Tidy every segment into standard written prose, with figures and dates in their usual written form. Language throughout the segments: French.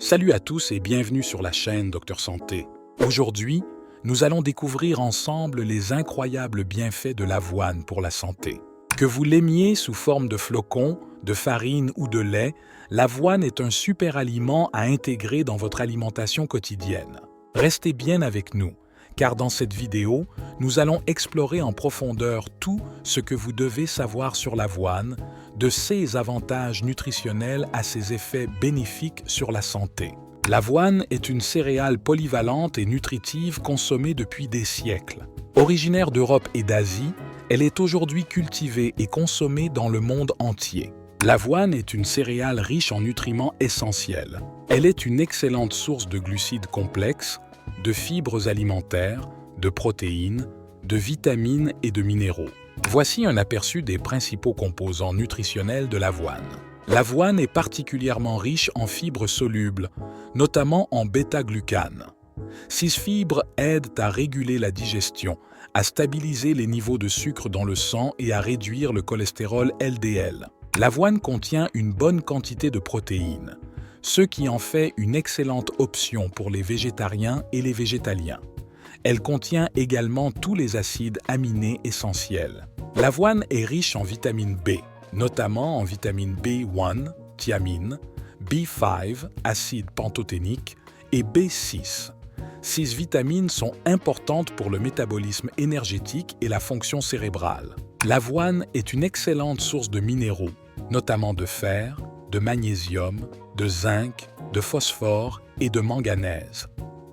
Salut à tous et bienvenue sur la chaîne Docteur Santé. Aujourd'hui, nous allons découvrir ensemble les incroyables bienfaits de l'avoine pour la santé. Que vous l'aimiez sous forme de flocons, de farine ou de lait, l'avoine est un super aliment à intégrer dans votre alimentation quotidienne. Restez bien avec nous, car dans cette vidéo, nous allons explorer en profondeur tout ce que vous devez savoir sur l'avoine, de ses avantages nutritionnels à ses effets bénéfiques sur la santé. L'avoine est une céréale polyvalente et nutritive consommée depuis des siècles. Originaire d'Europe et d'Asie, elle est aujourd'hui cultivée et consommée dans le monde entier. L'avoine est une céréale riche en nutriments essentiels. Elle est une excellente source de glucides complexes, de fibres alimentaires, de protéines, de vitamines et de minéraux. Voici un aperçu des principaux composants nutritionnels de l'avoine. L'avoine est particulièrement riche en fibres solubles, notamment en bêta-glucane. Ces fibres aident à réguler la digestion, à stabiliser les niveaux de sucre dans le sang et à réduire le cholestérol LDL. L'avoine contient une bonne quantité de protéines, ce qui en fait une excellente option pour les végétariens et les végétaliens. Elle contient également tous les acides aminés essentiels. L'avoine est riche en vitamine B, notamment en vitamine B1, thiamine, B5, acide pantothénique, et B6. Ces vitamines sont importantes pour le métabolisme énergétique et la fonction cérébrale. L'avoine est une excellente source de minéraux, notamment de fer, de magnésium, de zinc, de phosphore et de manganèse.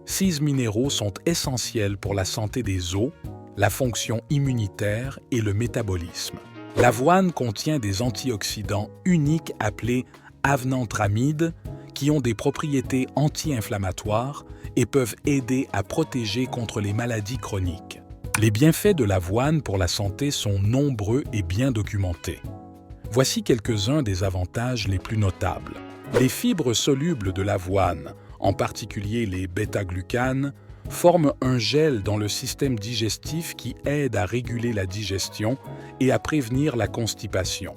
Ces minéraux sont essentiels pour la santé des os, la fonction immunitaire et le métabolisme. L'avoine contient des antioxydants uniques appelés avenantramides qui ont des propriétés anti-inflammatoires et peuvent aider à protéger contre les maladies chroniques. Les bienfaits de l'avoine pour la santé sont nombreux et bien documentés. Voici quelques-uns des avantages les plus notables. Les fibres solubles de l'avoine, en particulier les bêta-glucanes, forment un gel dans le système digestif qui aide à réguler la digestion et à prévenir la constipation.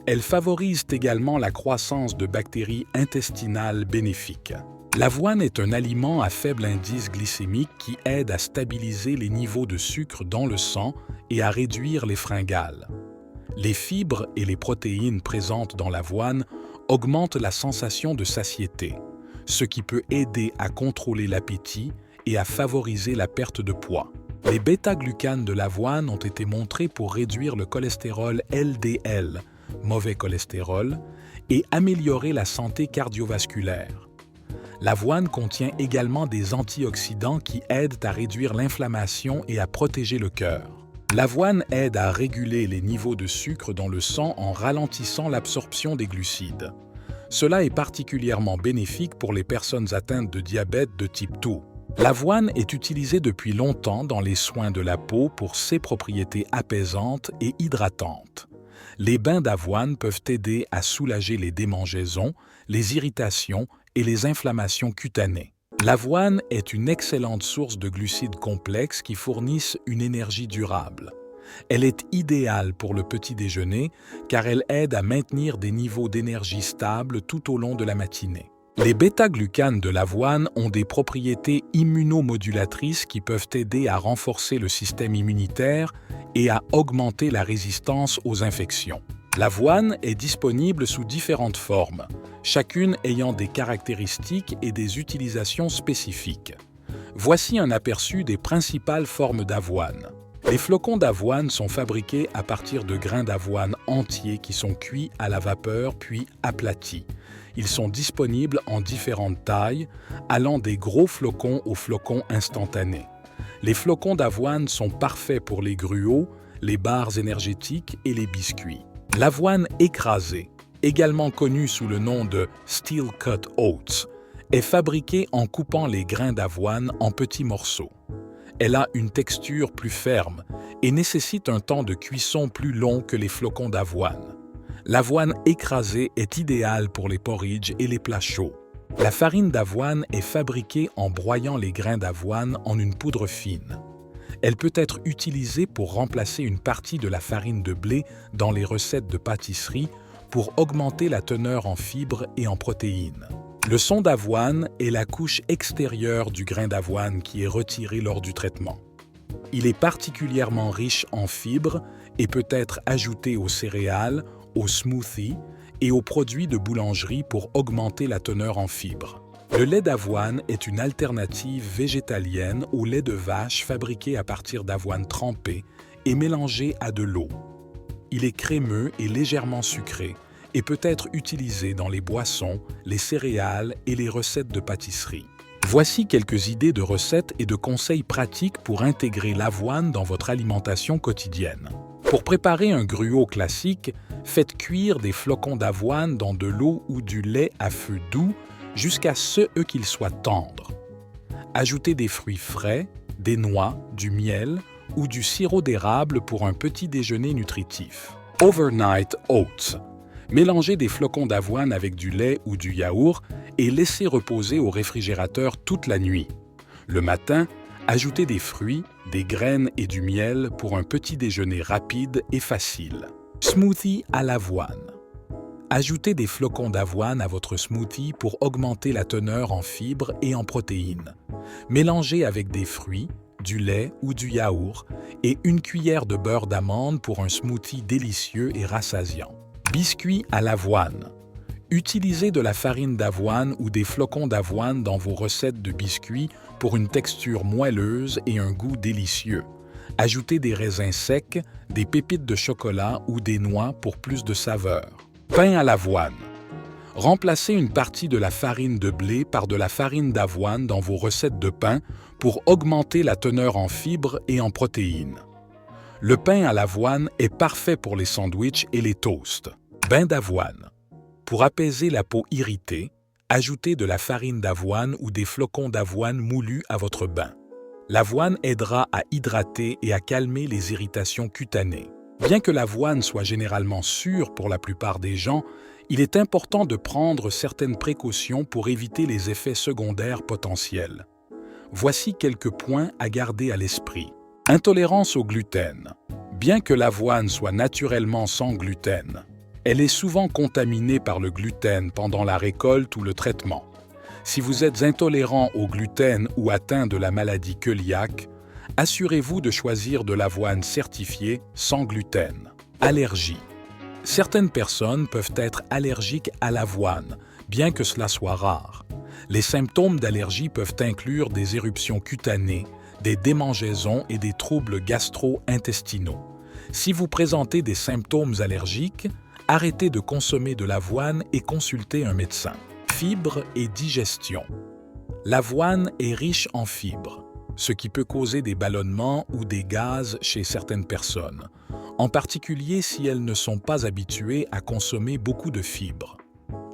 Elles favorisent également la croissance de bactéries intestinales bénéfiques. L'avoine est un aliment à faible indice glycémique qui aide à stabiliser les niveaux de sucre dans le sang et à réduire les fringales. Les fibres et les protéines présentes dans l'avoine augmentent la sensation de satiété, ce qui peut aider à contrôler l'appétit et à favoriser la perte de poids. Les bêta-glucanes de l'avoine ont été montrés pour réduire le cholestérol LDL, mauvais cholestérol, et améliorer la santé cardiovasculaire. L'avoine contient également des antioxydants qui aident à réduire l'inflammation et à protéger le cœur. L'avoine aide à réguler les niveaux de sucre dans le sang en ralentissant l'absorption des glucides. Cela est particulièrement bénéfique pour les personnes atteintes de diabète de type 2. L'avoine est utilisée depuis longtemps dans les soins de la peau pour ses propriétés apaisantes et hydratantes. Les bains d'avoine peuvent aider à soulager les démangeaisons, les irritations et les inflammations cutanées. L'avoine est une excellente source de glucides complexes qui fournissent une énergie durable. Elle est idéale pour le petit déjeuner car elle aide à maintenir des niveaux d'énergie stables tout au long de la matinée. Les bêta-glucanes de l'avoine ont des propriétés immunomodulatrices qui peuvent aider à renforcer le système immunitaire et à augmenter la résistance aux infections. L'avoine est disponible sous différentes formes, chacune ayant des caractéristiques et des utilisations spécifiques. Voici un aperçu des principales formes d'avoine. Les flocons d'avoine sont fabriqués à partir de grains d'avoine entiers qui sont cuits à la vapeur puis aplatis. Ils sont disponibles en différentes tailles, allant des gros flocons aux flocons instantanés. Les flocons d'avoine sont parfaits pour les gruaux, les barres énergétiques et les biscuits. L'avoine écrasée, également connue sous le nom de Steel Cut Oats, est fabriquée en coupant les grains d'avoine en petits morceaux. Elle a une texture plus ferme et nécessite un temps de cuisson plus long que les flocons d'avoine. L'avoine écrasée est idéale pour les porridges et les plats chauds. La farine d'avoine est fabriquée en broyant les grains d'avoine en une poudre fine. Elle peut être utilisée pour remplacer une partie de la farine de blé dans les recettes de pâtisserie pour augmenter la teneur en fibres et en protéines. Le son d'avoine est la couche extérieure du grain d'avoine qui est retirée lors du traitement. Il est particulièrement riche en fibres et peut être ajouté aux céréales, aux smoothies et aux produits de boulangerie pour augmenter la teneur en fibres. Le lait d'avoine est une alternative végétalienne au lait de vache fabriqué à partir d'avoine trempée et mélangé à de l'eau. Il est crémeux et légèrement sucré et peut être utilisé dans les boissons, les céréales et les recettes de pâtisserie. Voici quelques idées de recettes et de conseils pratiques pour intégrer l'avoine dans votre alimentation quotidienne. Pour préparer un gruau classique, faites cuire des flocons d'avoine dans de l'eau ou du lait à feu doux jusqu'à ce qu'ils soient tendres. Ajoutez des fruits frais, des noix, du miel ou du sirop d'érable pour un petit déjeuner nutritif. Overnight Oats. Mélangez des flocons d'avoine avec du lait ou du yaourt et laissez reposer au réfrigérateur toute la nuit. Le matin, ajoutez des fruits, des graines et du miel pour un petit déjeuner rapide et facile. Smoothie à l'avoine. Ajoutez des flocons d'avoine à votre smoothie pour augmenter la teneur en fibres et en protéines. Mélangez avec des fruits, du lait ou du yaourt et une cuillère de beurre d'amande pour un smoothie délicieux et rassasiant. Biscuits à l'avoine. Utilisez de la farine d'avoine ou des flocons d'avoine dans vos recettes de biscuits pour une texture moelleuse et un goût délicieux. Ajoutez des raisins secs, des pépites de chocolat ou des noix pour plus de saveur. Pain à l'avoine. Remplacez une partie de la farine de blé par de la farine d'avoine dans vos recettes de pain pour augmenter la teneur en fibres et en protéines. Le pain à l'avoine est parfait pour les sandwichs et les toasts. Bain d'avoine. Pour apaiser la peau irritée, ajoutez de la farine d'avoine ou des flocons d'avoine moulus à votre bain. L'avoine aidera à hydrater et à calmer les irritations cutanées. Bien que l'avoine soit généralement sûre pour la plupart des gens, il est important de prendre certaines précautions pour éviter les effets secondaires potentiels. Voici quelques points à garder à l'esprit. Intolérance au gluten. Bien que l'avoine soit naturellement sans gluten, elle est souvent contaminée par le gluten pendant la récolte ou le traitement. Si vous êtes intolérant au gluten ou atteint de la maladie cœliaque, assurez-vous de choisir de l'avoine certifiée sans gluten. Allergie. Certaines personnes peuvent être allergiques à l'avoine, bien que cela soit rare. Les symptômes d'allergie peuvent inclure des éruptions cutanées, des démangeaisons et des troubles gastro-intestinaux. Si vous présentez des symptômes allergiques, arrêtez de consommer de l'avoine et consultez un médecin. Fibres et digestion. L'avoine est riche en fibres, ce qui peut causer des ballonnements ou des gaz chez certaines personnes, en particulier si elles ne sont pas habituées à consommer beaucoup de fibres.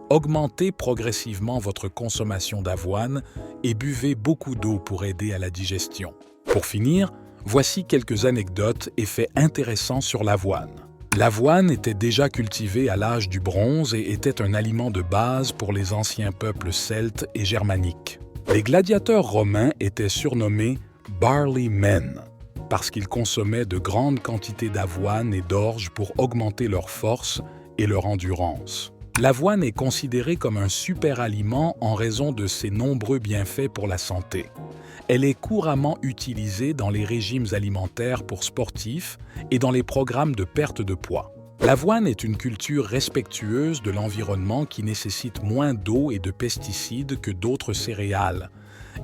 Augmentez progressivement votre consommation d'avoine et buvez beaucoup d'eau pour aider à la digestion. Pour finir, voici quelques anecdotes et faits intéressants sur l'avoine. L'avoine était déjà cultivée à l'âge du bronze et était un aliment de base pour les anciens peuples celtes et germaniques. Les gladiateurs romains étaient surnommés « barley men » parce qu'ils consommaient de grandes quantités d'avoine et d'orge pour augmenter leur force et leur endurance. L'avoine est considérée comme un super aliment en raison de ses nombreux bienfaits pour la santé. Elle est couramment utilisée dans les régimes alimentaires pour sportifs et dans les programmes de perte de poids. L'avoine est une culture respectueuse de l'environnement qui nécessite moins d'eau et de pesticides que d'autres céréales.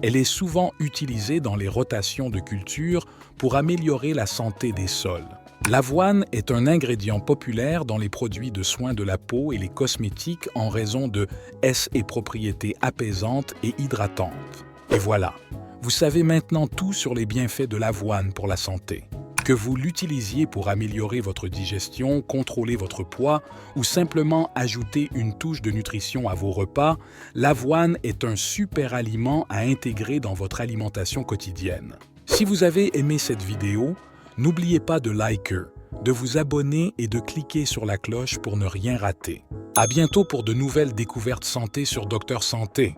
Elle est souvent utilisée dans les rotations de culture pour améliorer la santé des sols. L'avoine est un ingrédient populaire dans les produits de soins de la peau et les cosmétiques en raison de ses propriétés apaisantes et hydratantes. Et voilà, vous savez maintenant tout sur les bienfaits de l'avoine pour la santé. Que vous l'utilisiez pour améliorer votre digestion, contrôler votre poids ou simplement ajouter une touche de nutrition à vos repas, l'avoine est un super aliment à intégrer dans votre alimentation quotidienne. Si vous avez aimé cette vidéo, n'oubliez pas de liker, de vous abonner et de cliquer sur la cloche pour ne rien rater. À bientôt pour de nouvelles découvertes santé sur Docteur Santé.